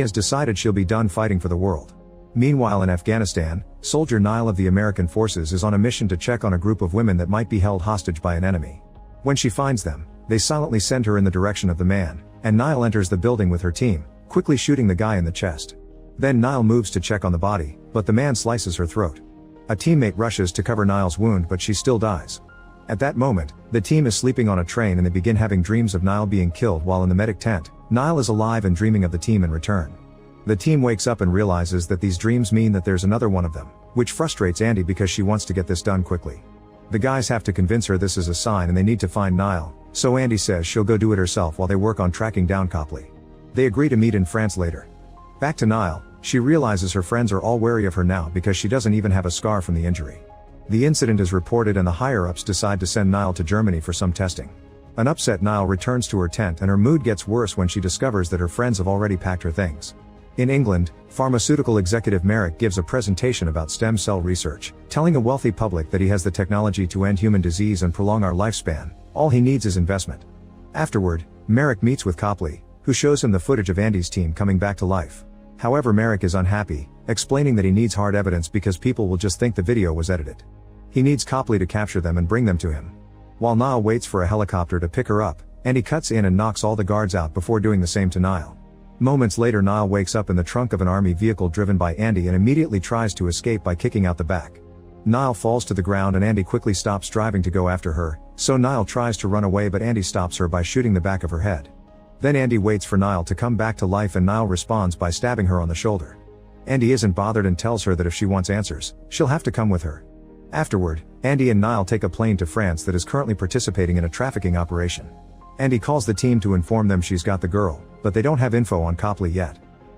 has decided she'll be done fighting for the world. Meanwhile in Afghanistan, soldier Nile of the American forces is on a mission to check on a group of women that might be held hostage by an enemy. When she finds them, they silently send her in the direction of the man, and Nile enters the building with her team, quickly shooting the guy in the chest. Then Nile moves to check on the body, but the man slices her throat. A teammate rushes to cover Nile's wound but she still dies. At that moment, the team is sleeping on a train and they begin having dreams of Nile being killed while in the medic tent. Nile is alive and dreaming of the team in return. The team wakes up and realizes that these dreams mean that there's another one of them, which frustrates Andy because she wants to get this done quickly. The guys have to convince her this is a sign and they need to find Nile, so Andy says she'll go do it herself while they work on tracking down Copley. They agree to meet in France later. Back to Nile, she realizes her friends are all wary of her now because she doesn't even have a scar from the injury. The incident is reported and the higher-ups decide to send Nile to Germany for some testing. An upset Nile returns to her tent and her mood gets worse when she discovers that her friends have already packed her things. In England, pharmaceutical executive Merrick gives a presentation about stem cell research, telling a wealthy public that he has the technology to end human disease and prolong our lifespan. All he needs is investment. Afterward, Merrick meets with Copley, who shows him the footage of Andy's team coming back to life. However, Merrick is unhappy, explaining that he needs hard evidence because people will just think the video was edited. He needs Copley to capture them and bring them to him. While Nile waits for a helicopter to pick her up, Andy cuts in and knocks all the guards out before doing the same to Nile. Moments later, Nile wakes up in the trunk of an army vehicle driven by Andy and immediately tries to escape by kicking out the back. Nile falls to the ground and Andy quickly stops driving to go after her, so Nile tries to run away but Andy stops her by shooting the back of her head. Then Andy waits for Nile to come back to life and Nile responds by stabbing her on the shoulder. Andy isn't bothered and tells her that if she wants answers, she'll have to come with her. Afterward, Andy and Nile take a plane to France that is currently participating in a trafficking operation. Andy calls the team to inform them she's got the girl, but they don't have info on Copley yet.